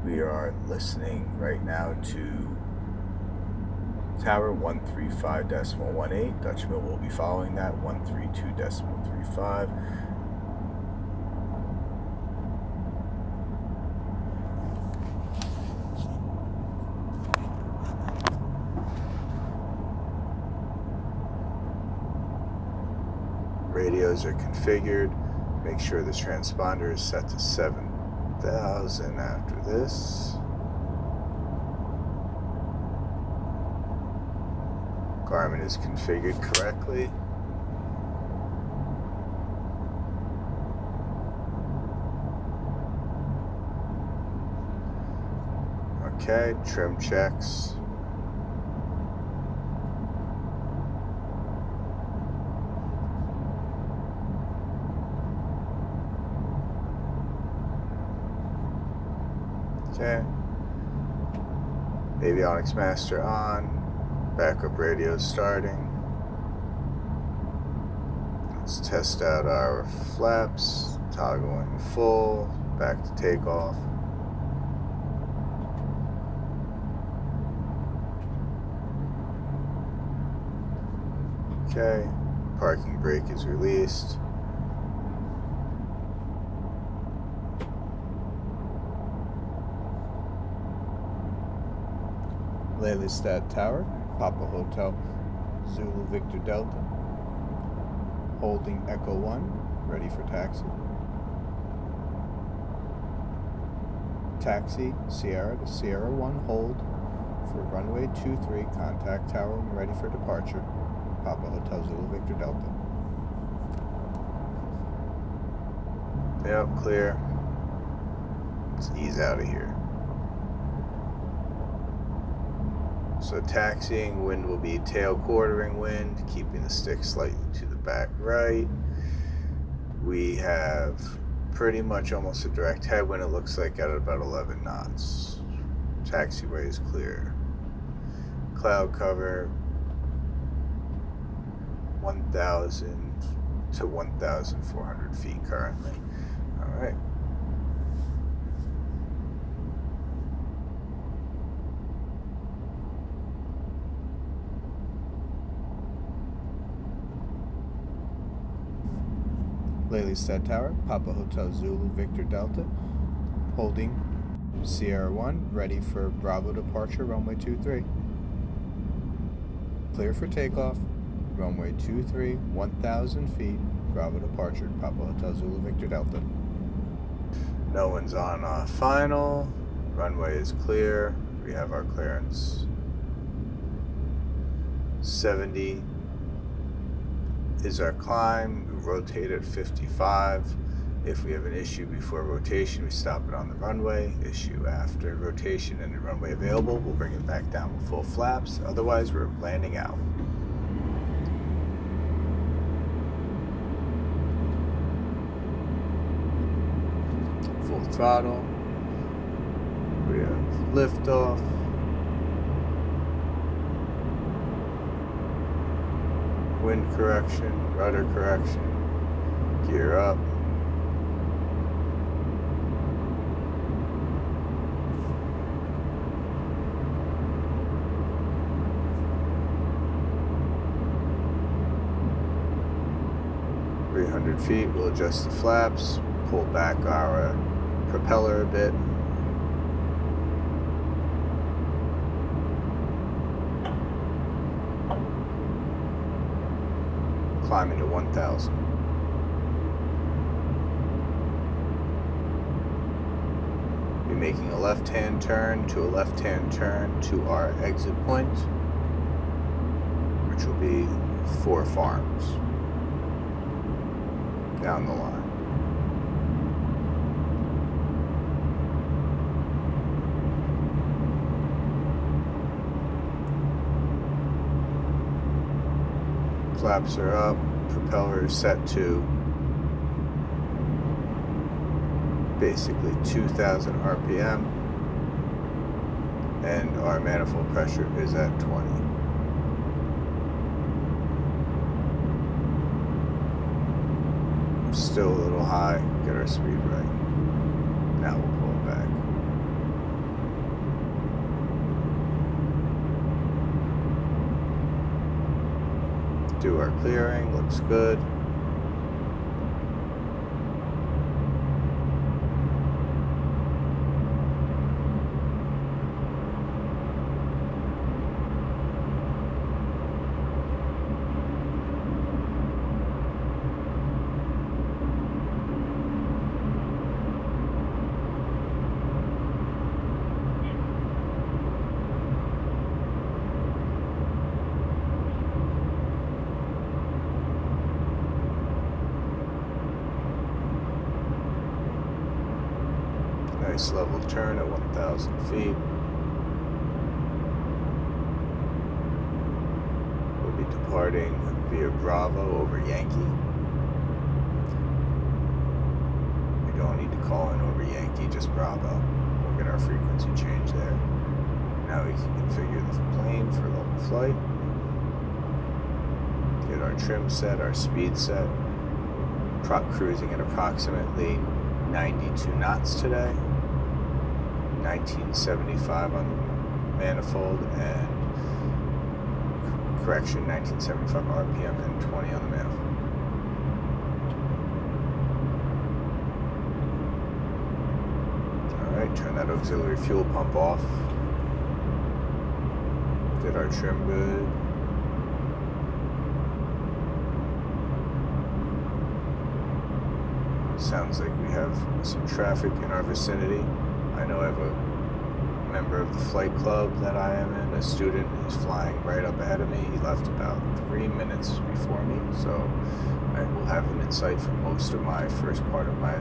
We are listening right now to Tower 135.18. Dutch Mill will be following that, 132.35. Radios are configured. Make sure the transponder is set to 7,000 after this. Garmin is configured correctly. Okay, trim checks. Okay. Avionics master on. Backup radio starting. Let's test out our flaps. Toggling full. Back to takeoff. Okay. Parking brake is released. Lelystad Tower, Papa Hotel, Zulu Victor Delta, holding Echo 1, ready for taxi. Taxi, Sierra to Sierra 1, hold for runway 23, contact tower when ready for departure. Papa Hotel, Zulu Victor Delta. Yep, clear. Let's ease out of here. So taxiing, wind will be tail quartering wind, keeping the stick slightly to the back right. We have pretty much almost a direct headwind, it looks like, at about 11 knots. Taxiway is clear. Cloud cover, 1,000 to 1,400 feet currently. All right. Lelystad Tower, Papa Hotel Zulu Victor Delta, holding Sierra 1, ready for Bravo departure, runway 23. Clear for takeoff, runway 23, 1,000 feet, Bravo departure, Papa Hotel Zulu Victor Delta. No one's on final, runway is clear, we have our clearance. 70 is our climb. We rotate at 55. If we have an issue before rotation, we stop it on the runway. Issue after rotation and the runway available, we'll bring it back down with full flaps. Otherwise, we're landing out. Full throttle. We have liftoff. Wind correction, rudder correction, gear up. Feet, we'll adjust the flaps, pull back our propeller a bit. Climbing to 1,000. Be making a left-hand turn to our exit point, which will be 4 farms down the line. Flaps are up, propeller is set to basically 2,000 RPM, and our manifold pressure is at 20. Still a little high, get our speed right. Now we'll pull it back. through our clearing, looks good. Nice level turn at 1,000 feet. We'll be departing via Bravo over Yankee. We don't need to call in over Yankee, just Bravo. We'll get our frequency change there. Now we can configure the plane for level flight. Get our trim set, our speed set. Cruising at approximately 92 knots today. 1975 on the manifold and correction 1975 RPM and 20 on the manifold. Alright, turn that auxiliary fuel pump off. Get our trim good. Sounds like we have some traffic in our vicinity. I know I have a member of the flight club that I am in, a student who's flying right up ahead of me. He left about 3 minutes before me, so I will have him in sight for most of my first part of my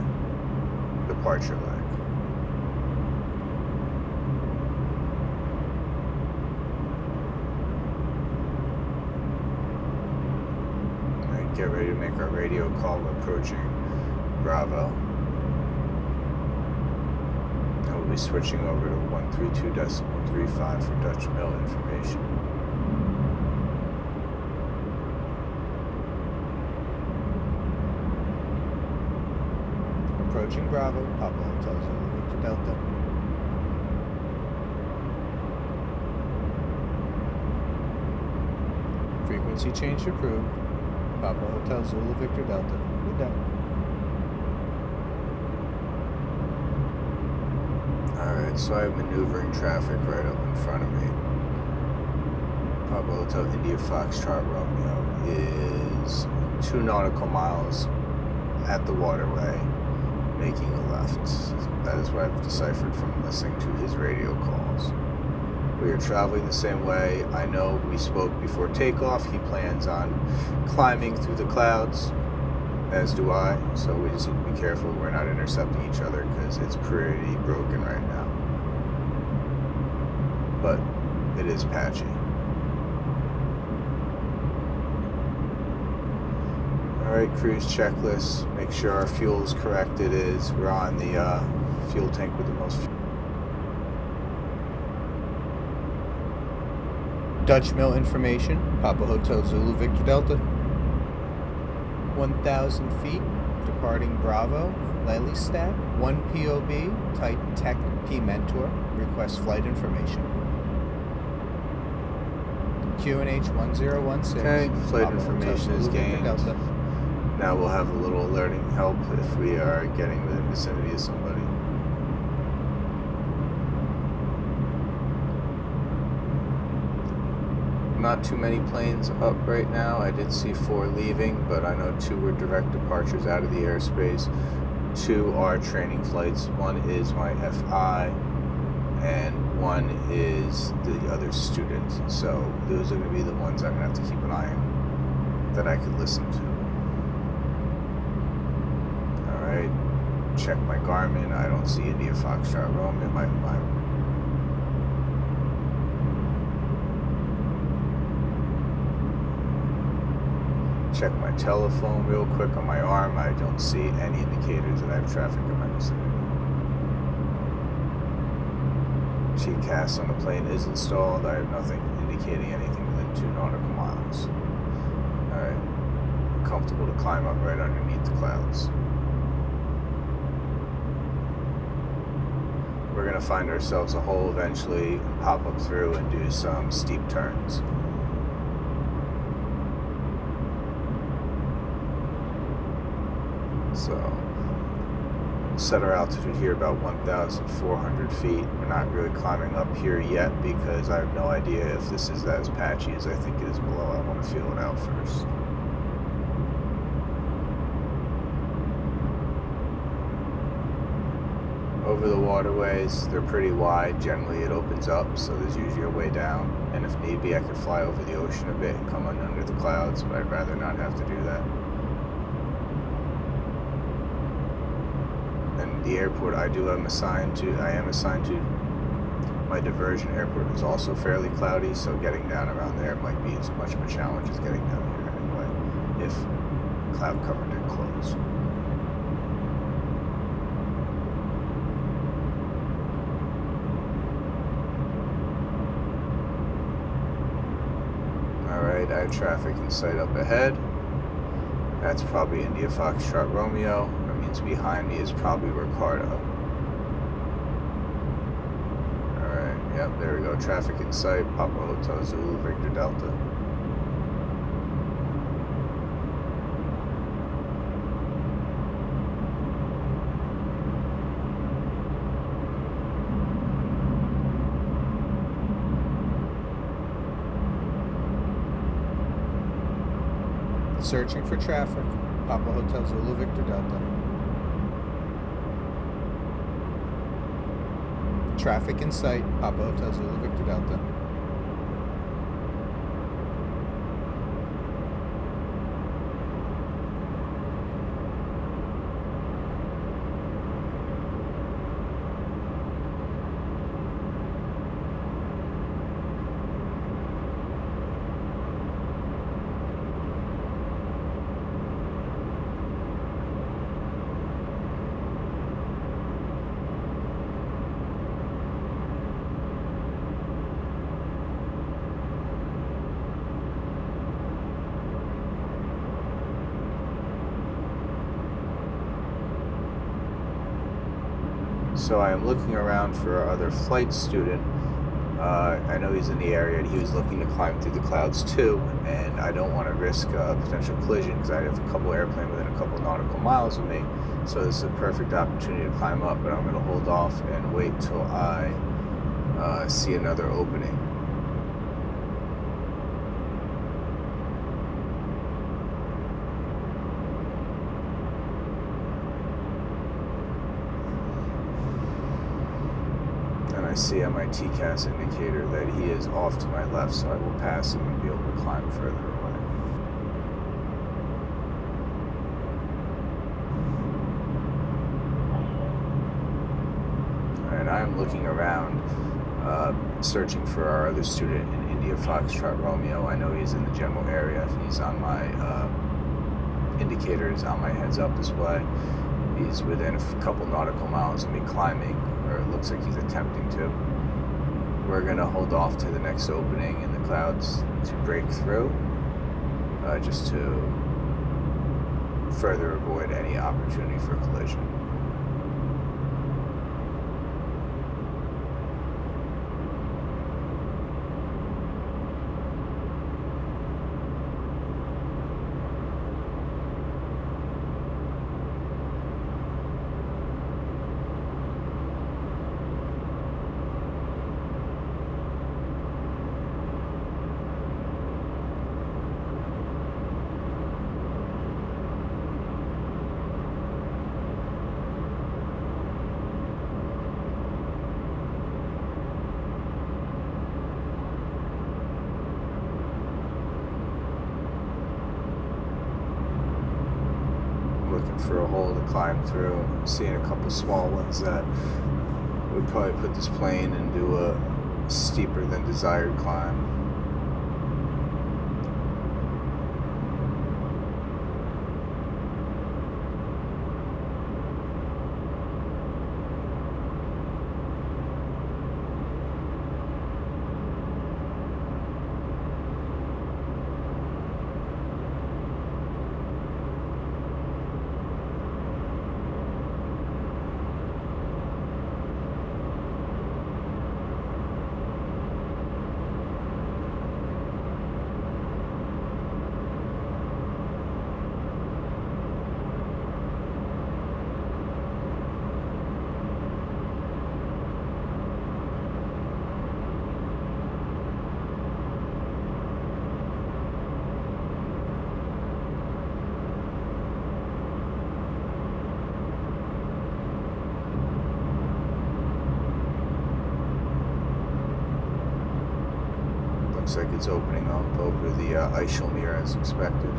departure leg. Alright, get ready to make our radio call approaching Bravo. We'll be switching over to 132.35 for Dutch Mill information. Approaching Bravo, Papa Hotel Zulu Victor Delta. Frequency change approved. Papa Hotel Zulu Victor Delta. Good day. Alright, so I have maneuvering traffic right up in front of me. Papa Hotel India Foxtrot Romeo is 2 nautical miles at the waterway, making a left. That is what I've deciphered from listening to his radio calls. We are traveling the same way. I know we spoke before takeoff. He plans on climbing through the clouds, as do I, so we just need to be careful we're not intercepting each other because it's pretty broken right now. But it is patchy. Alright, cruise checklist. Make sure our fuel is correct. It is. We're on the fuel tank with the most fuel. Dutch Mill information. Papa Hotel Zulu Victor Delta. 1,000 feet, departing Bravo, Lelystad, 1 POB, type Tech P Mentor, request flight information. QNH 1016. Okay, flight Papa information is gained. Now we'll have a little alerting help if we are getting within the vicinity of somebody. Not too many planes up right now. I did see 4 leaving, but I know 2 were direct departures out of the airspace. 2 are training flights. 1 is my FI, and 1 is the other student. So those are going to be the ones I'm going to have to keep an eye on that I could listen to. Alright, check my Garmin. I don't see India Foxtrot Romeo. My check my telephone real quick on my arm. I don't see any indicators that I have traffic in my vicinity. TCAS on the plane is installed. I have nothing indicating anything within 2 nautical miles. Alright, comfortable to climb up right underneath the clouds. We're going to find ourselves a hole eventually, and pop up through and do some steep turns. So set our altitude here about 1,400 feet. We're not really climbing up here yet because I have no idea if this is as patchy as I think it is below. I want to feel it out first. Over the waterways, they're pretty wide. Generally it opens up, so there's usually a way down. And if need be, I could fly over the ocean a bit and come under the clouds, but I'd rather not have to do that. And the airport I am assigned to, my diversion airport is also fairly cloudy, so getting down around there might be as much of a challenge as getting down here anyway, if cloud cover did close. Alright, I have traffic in sight up ahead. That's probably India Foxtrot Romeo. That means behind me is probably Ricardo. Alright, yep, there we go. Traffic in sight. Papa Hotel Zulu Victor Delta. Searching for traffic. Papa Hotel Zulu Victor Delta. Traffic in sight. Papa Hotel Zulu Victor Delta. So I am looking around for our other flight student. I know he's in the area and he was looking to climb through the clouds too, and I don't want to risk a potential collision because I have a couple airplanes within a couple nautical miles of me. So this is a perfect opportunity to climb up, but I'm going to hold off and wait till I see another opening. I see on my TCAS indicator that he is off to my left, so I will pass him and be able to climb further away. Alright, I am looking around, searching for our other student in India Foxtrot Romeo. I know he's in the general area. He's on my indicators on my heads up display. He's within a couple nautical miles of me climbing, or it looks like he's attempting to. We're going to hold off to the next opening in the clouds to break through, just to further avoid any opportunity for collision. Looking for a hole to climb through. Seeing a couple small ones that would probably put this plane into a steeper than desired climb. Looks like it's opening up over the EHLE as expected.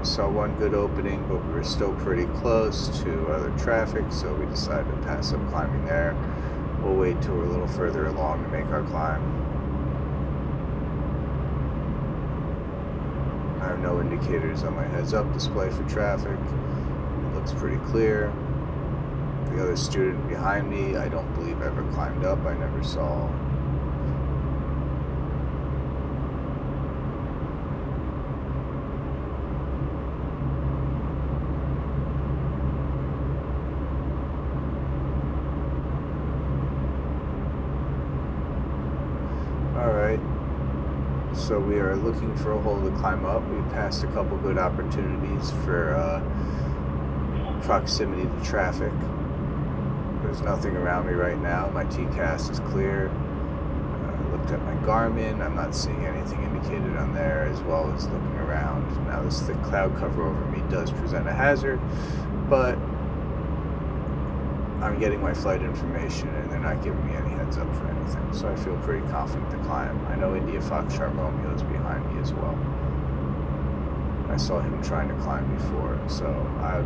Saw one good opening, but we were still pretty close to other traffic, so we decided to pass up climbing there. We'll wait till we're a little further along to make our climb. I have no indicators on my heads-up display for traffic. It looks pretty clear. The other student behind me, I don't believe ever climbed up. I never saw. Alright, so we are looking for a hole to climb up. We passed a couple good opportunities for proximity to traffic. There's nothing around me right now. My TCAS is clear. I looked at my Garmin. I'm not seeing anything indicated on there, as well as looking around. Now this thick cloud cover over me does present a hazard, but I'm getting my flight information and they're not giving me any heads up for anything, so I feel pretty confident to climb. I know India Foxtrot Romeo is behind me as well. I saw him trying to climb before, so I'd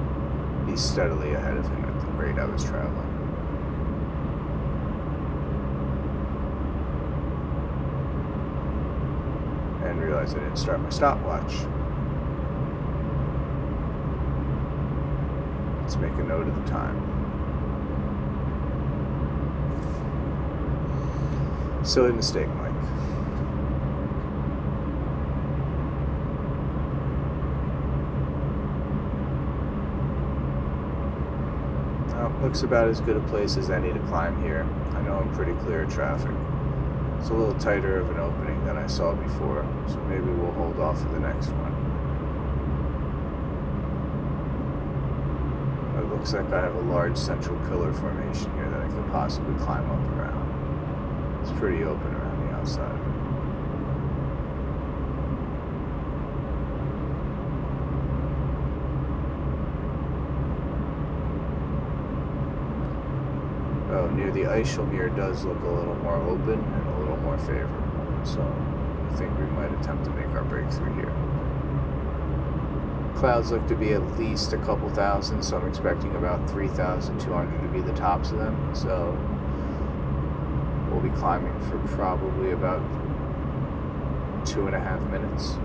be steadily ahead of him at the rate I was traveling. And realized I didn't start my stopwatch. Let's make a note of the time. Silly mistake, Mike. Well, looks about as good a place as any to climb here. I know I'm pretty clear of traffic. It's a little tighter of an opening than I saw before, so maybe we'll hold off for the next one. It looks like I have a large central pillar formation here that I could possibly climb up around. It's pretty open around the outside. Oh, near the EHLE does look a little more open and a little more favorable, so I think we might attempt to make our breakthrough here. Clouds look to be at least a couple thousand, so I'm expecting about 3,200 to be the tops of them, so we'll be climbing for probably about 2.5 minutes.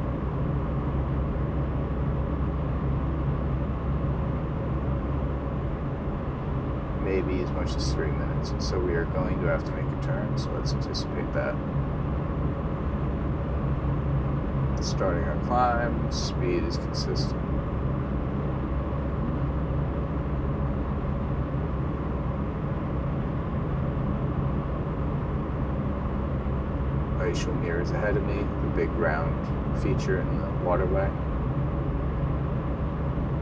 Maybe as much as 3 minutes. And so we are going to have to make a turn, so let's anticipate that. Starting our climb, speed is consistent. EHLE is ahead of me, the big round feature in the waterway.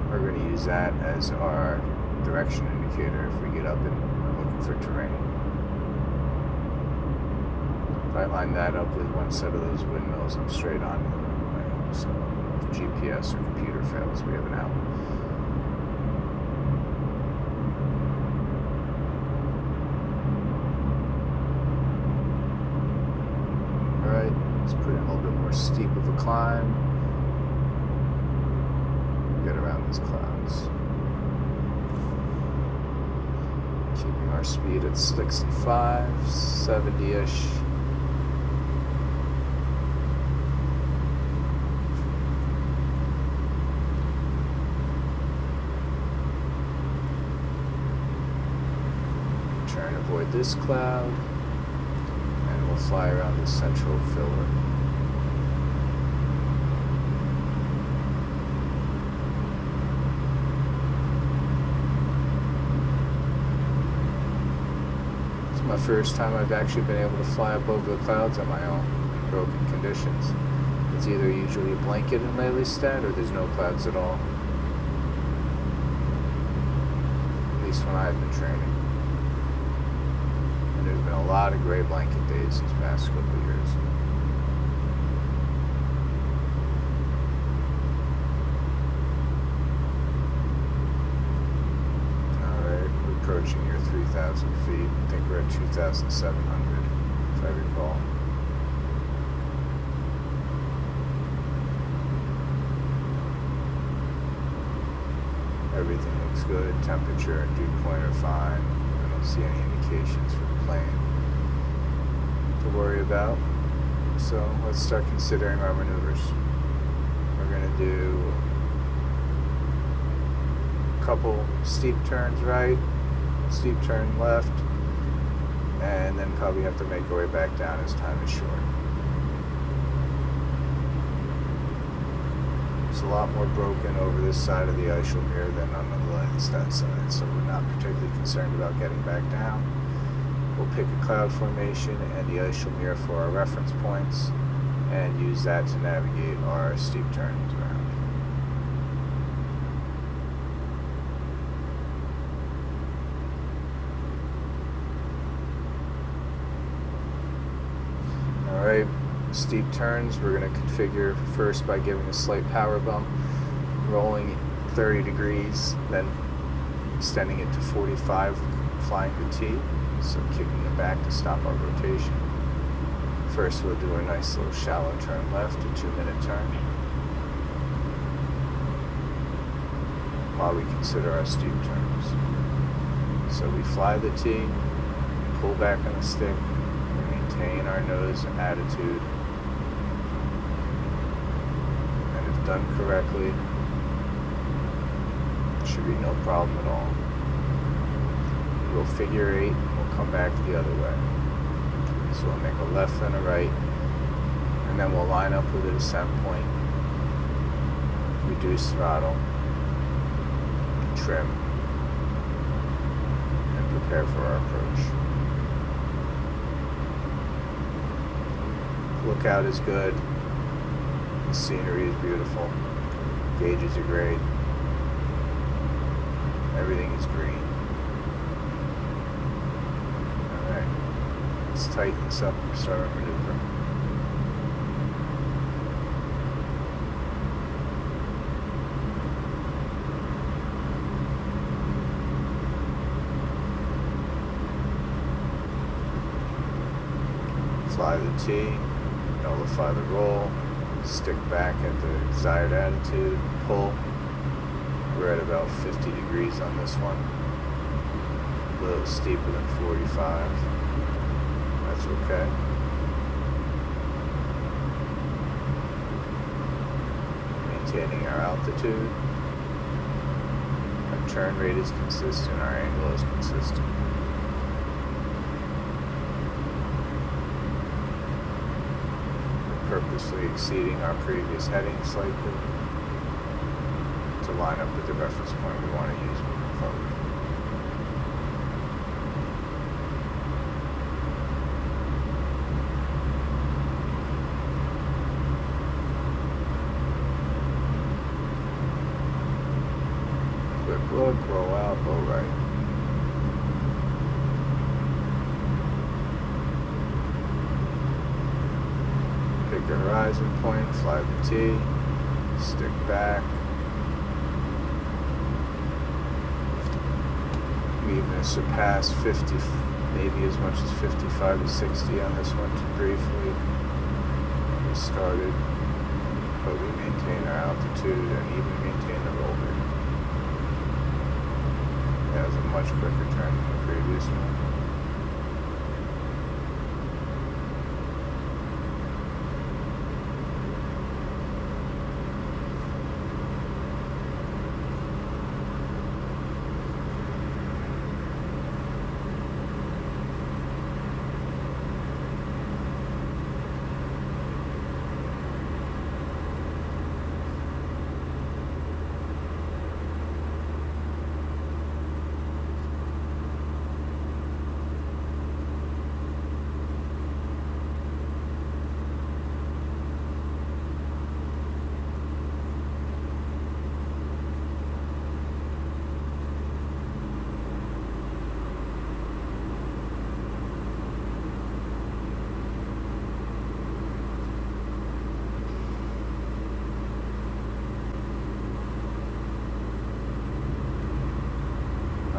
We're going to use that as our direction indicator if we get up and we're looking for terrain. If I line that up with one set of those windmills, I'm straight on the runway. So if GPS or computer fails, we have an out. Let's put in a little bit more steep of a climb. Get around these clouds. Keeping our speed at 65, 70-ish. avoid this cloud, and we'll fly around the central filler. It's my first time I've actually been able to fly up over the clouds on my own in broken conditions. It's either usually a blanket in Lelystad or there's no clouds at all. At least when I've been training. And there's been a lot of gray blanket days these past couple of years. Alright, we're approaching your 3,000 feet. I think we're at 2,700, if I recall. Everything looks good. Temperature and dew point are fine. I don't see any indications for the plane to worry about. So let's start considering our maneuvers. We're going to do a couple steep turns right, steep turn left, and then probably have to make our way back down as time is short. A lot more broken over this side of the EHLE than on the Lelystad side, so we're not particularly concerned about getting back down. We'll pick a cloud formation and the EHLE for our reference points and use that to navigate our steep turns around. Alright, steep turns we're going to configure first by giving a slight power bump, rolling 30 degrees, then extending it to 45, flying the T, so kicking it back to stop our rotation. First we'll do a nice little shallow turn left, a 2-minute turn, while we consider our steep turns. So we fly the T, pull back on the stick, maintain our nose attitude, and if done correctly, should be no problem at all. We'll figure 8 and we'll come back the other way. So we'll make a left and a right, and then we'll line up with a descent point, reduce throttle, trim, and prepare for our approach. Lookout is good, the scenery is beautiful, gauges are great, everything is green. Alright, let's tighten this up and start our maneuver. Fly the T, nullify the roll, stick back at the desired attitude, pull. We're at about 50 degrees on this one, a little steeper than 45, that's okay. Maintaining our altitude, our turn rate is consistent, our angle is consistent. Purposely exceeding our previous heading slightly to line up with the reference point we want to use moving forward. Quick look, roll out, low right. Pick a horizon point, fly the T, stick back. We even surpassed 50, maybe as much as 55 to 60 on this one briefly. We started, but we maintain our altitude and even maintain the roll rate. That was a much quicker turn than the previous one.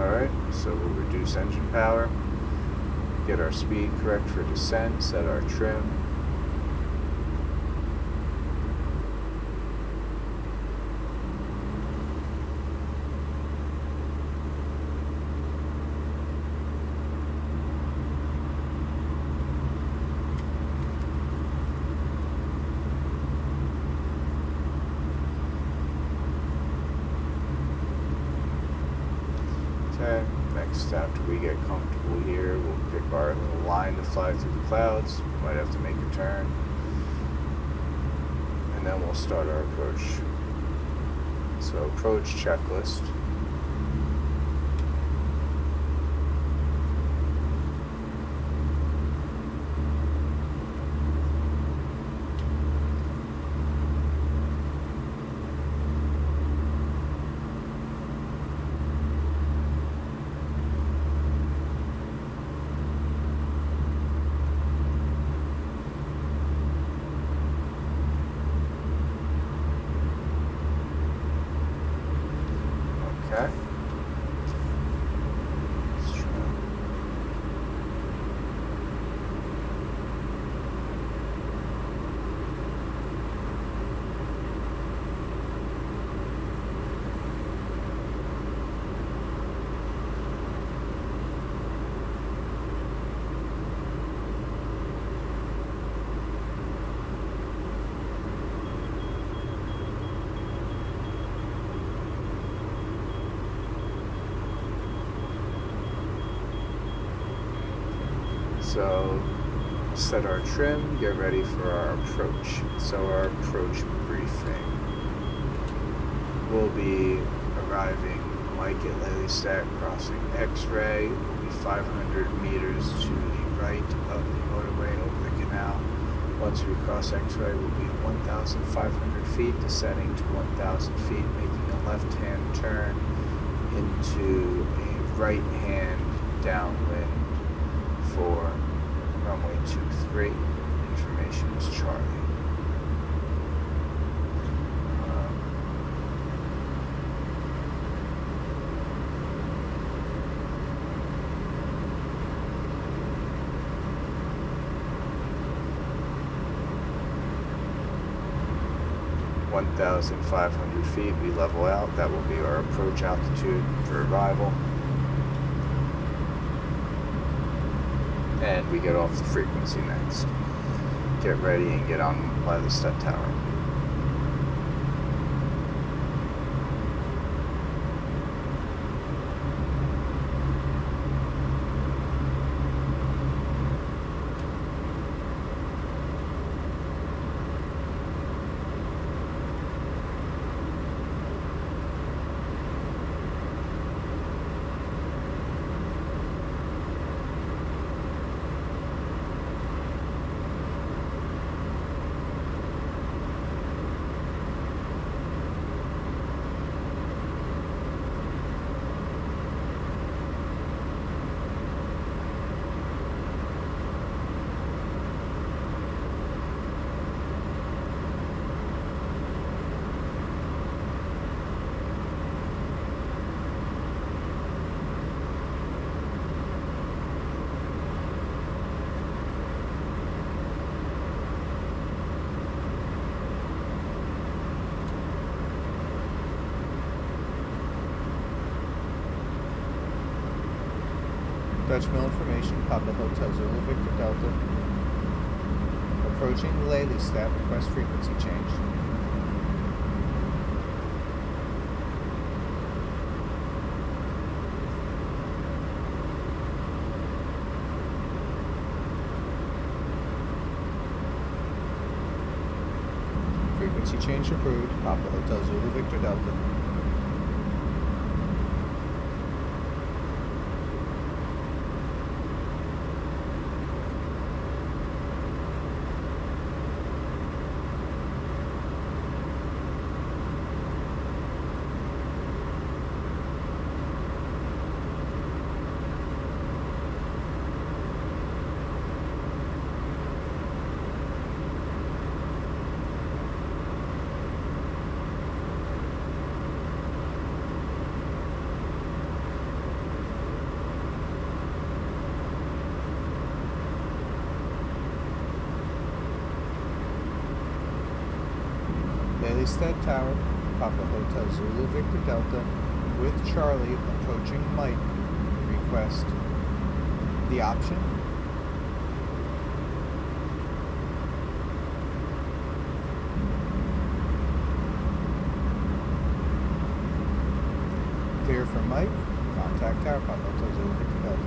Alright, so we'll reduce engine power, get our speed correct for descent, set our trim. Okay, next after we get comfortable here, we'll pick our little line to fly through the clouds. Might have to make a turn. And then we'll start our approach. So approach checklist. Okay. Let's try. 'So set our trim, get ready for our approach. So our approach briefing. We'll be arriving Mike at Lelystad, crossing X-ray. We'll be 500 meters to the right of the motorway over the canal. Once we cross X-ray, we'll be 1,500 feet, descending to 1,000 feet, making a left-hand turn into a right-hand downwind for runway 23. Information is Charlie. 1,500 feet, we level out. That will be our approach altitude for arrival. And we get off the frequency next. Get ready and get on Lelystad Tower. Dutch Mill information, Papa Hotel Zulu Victor Delta. Approaching Lelystad, request frequency change. Frequency change approved, Papa Hotel Zulu Victor Delta. Lelystad Tower, Papa Hotel Zulu Victor Delta, with Charlie approaching Mike. Request the option. Clear for Mike. Contact Tower, Papa Hotel Zulu Victor Delta.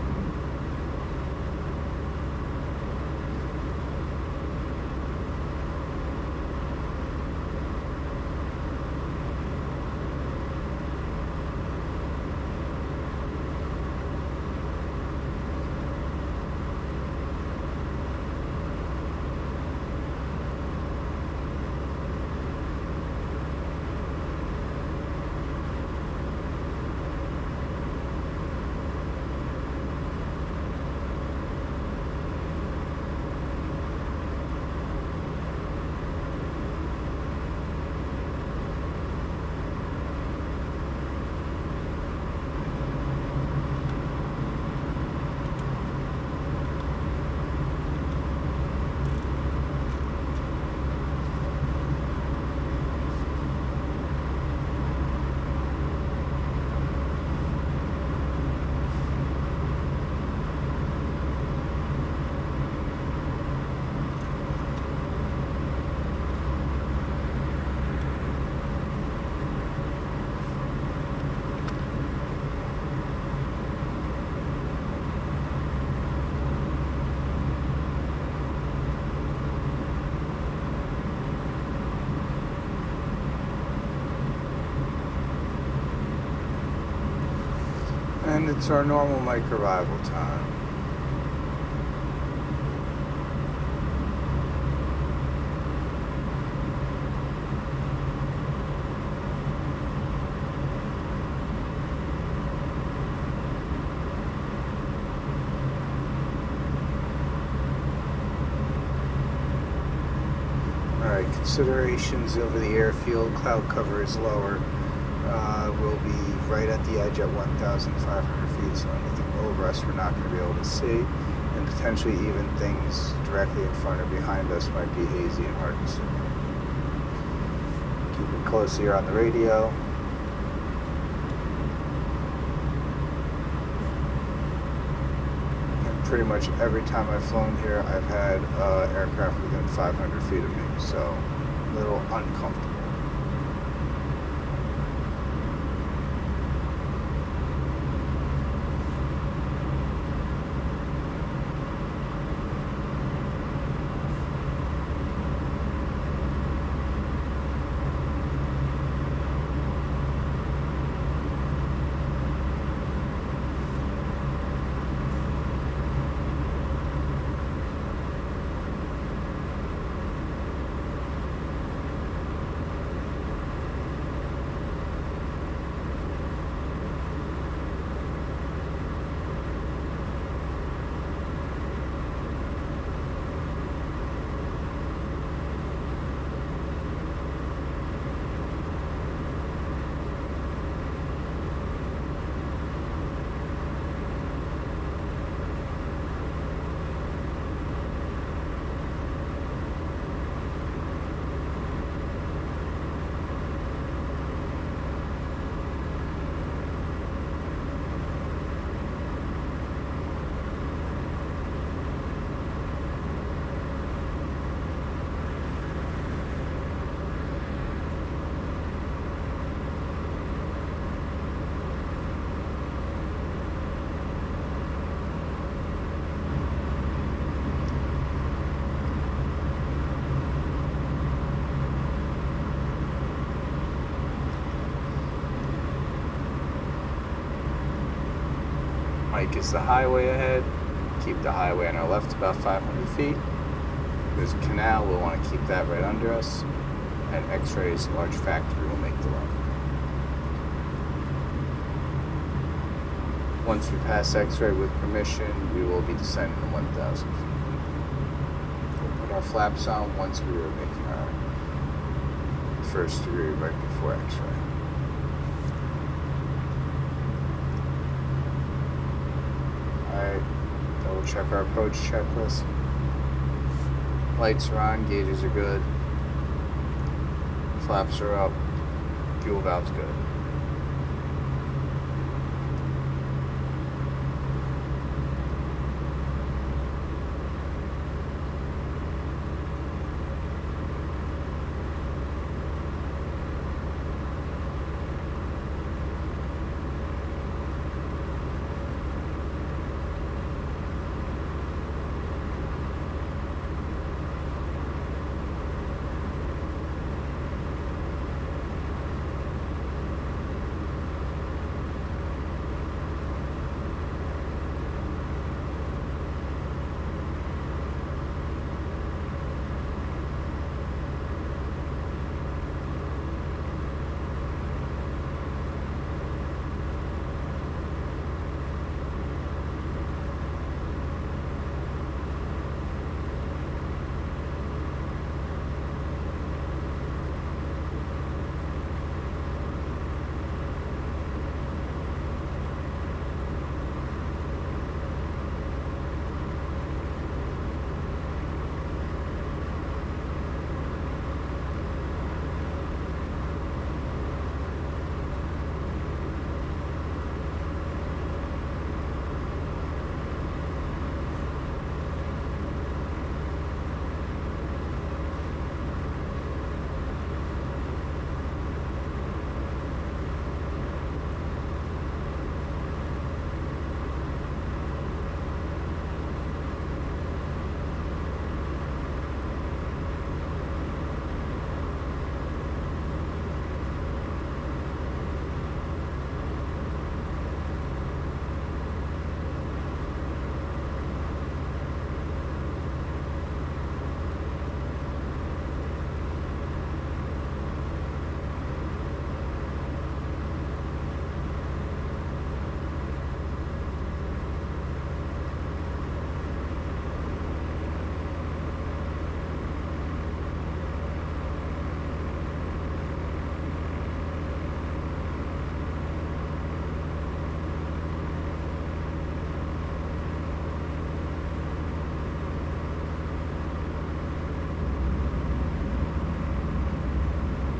And it's our normal mic arrival time. Alright, considerations over the airfield. Cloud cover is lower. We'll be right at the edge at 1,500 feet, so anything over us we're not going to be able to see, and potentially even things directly in front or behind us might be hazy and hard to see. Keep it close here on the radio. And pretty much every time I've flown here, I've had aircraft within 500 feet of me, so a little uncomfortable. Mike is the highway ahead. Keep the highway on our left about 500 feet. There's a canal, we'll want to keep that right under us. And X-rays, large factory will make the left. Once we pass X-ray with permission, we will be descending to 1,000 feet. We'll put our flaps on once we were making our first degree right before X-ray. Alright, double check our approach checklist. Lights are on, gauges are good. Flaps are up. Fuel valve's good.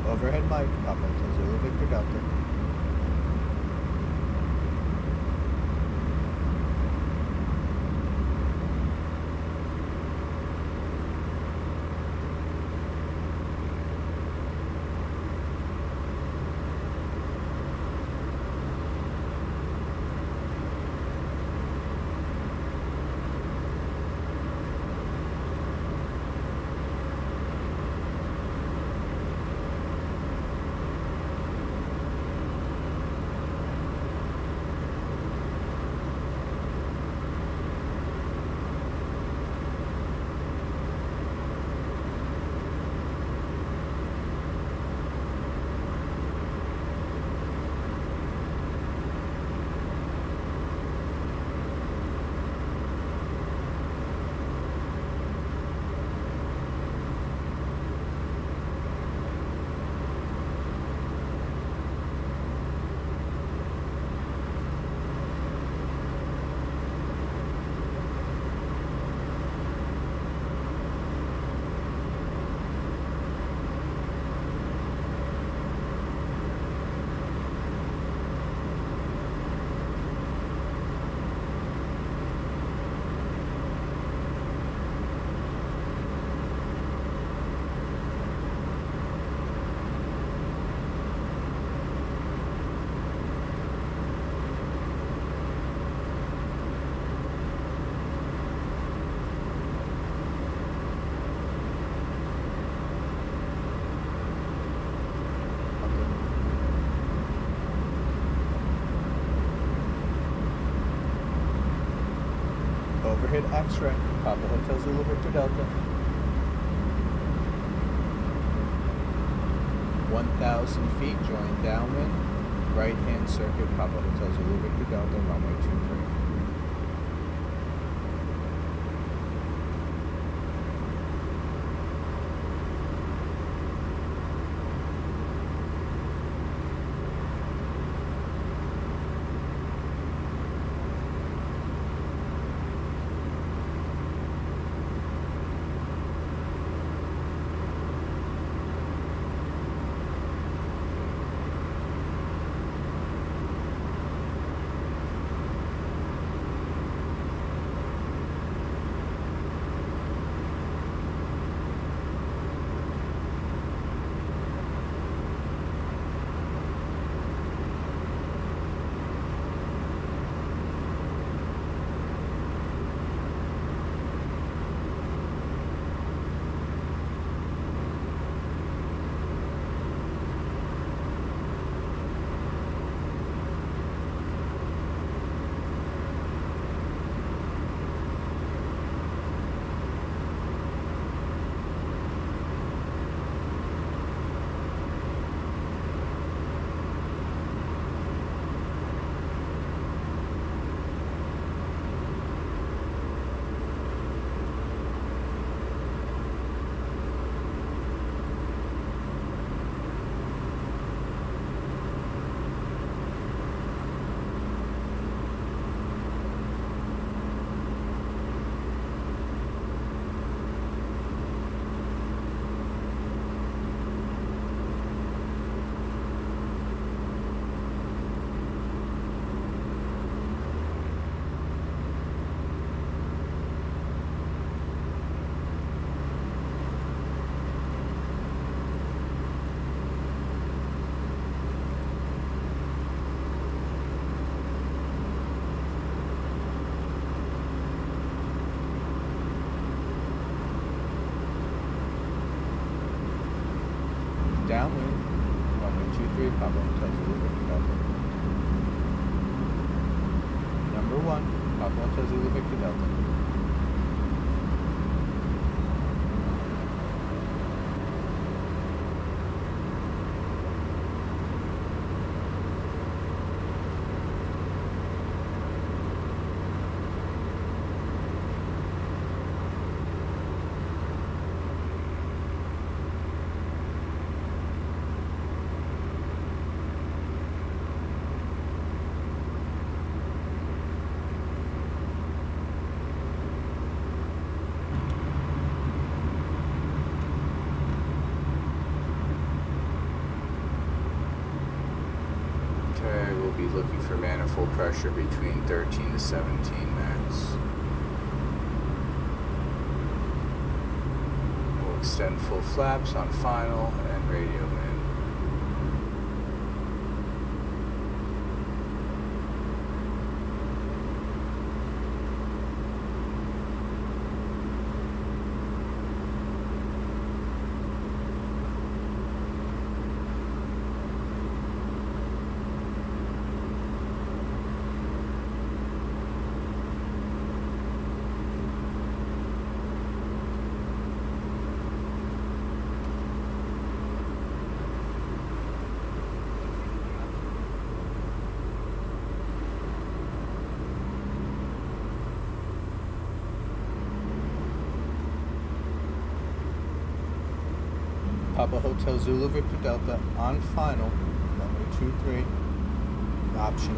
Overhead mic, Papa Hotel Zulu Victor Delta. Overhead X-ray, Papa Hotel Zulu Victor Delta. 1,000 feet, join downwind, right hand circuit, Papa Hotel Zulu Victor Delta, runway 23. Zulu Victor Delta. Number 1, Papa Hotel Zulu Victor Delta. Okay, we'll be looking for manifold pressure between 13 to 17 max. We'll extend full flaps on final and radio in. Papa Hotel Zulu Victor Delta on final, runway 23, option.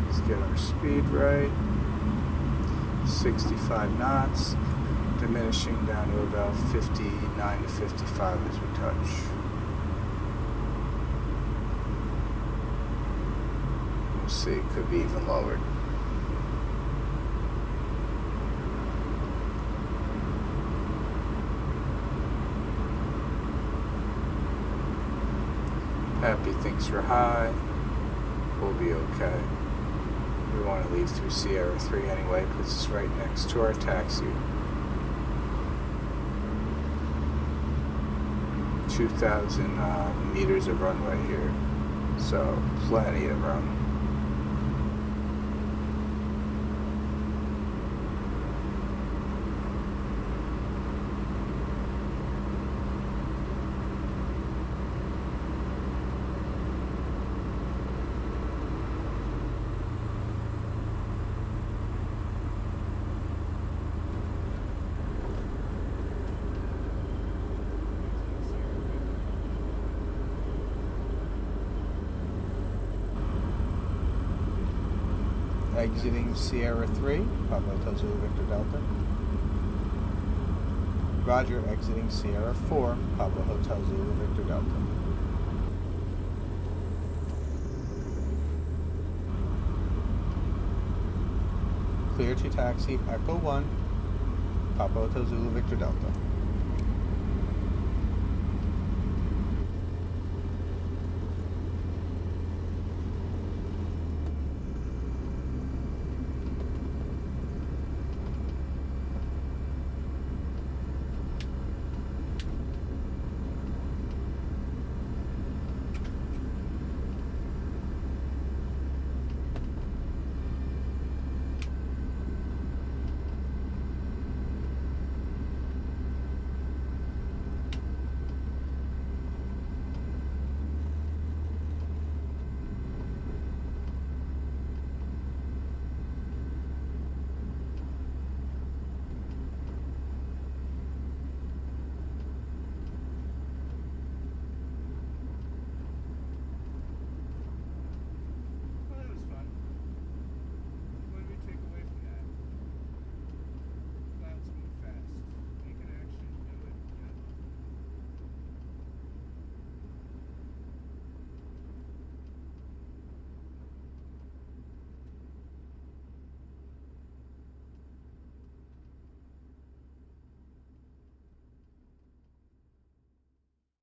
Let's get our speed right. 65 knots, diminishing down to about 59 to 55 as we touch. We'll see, it could be even lowered. Pappy thinks we're high. We'll be okay. We want to leave through Sierra 3 anyway, puts us right next to our taxi. 2,000 meters of runway here, so plenty of room. Exiting Sierra 3, Papa Hotel Zulu Victor Delta. Roger, exiting Sierra 4, Papa Hotel Zulu Victor Delta. Clear to taxi Echo 1, Papa Hotel Zulu Victor Delta.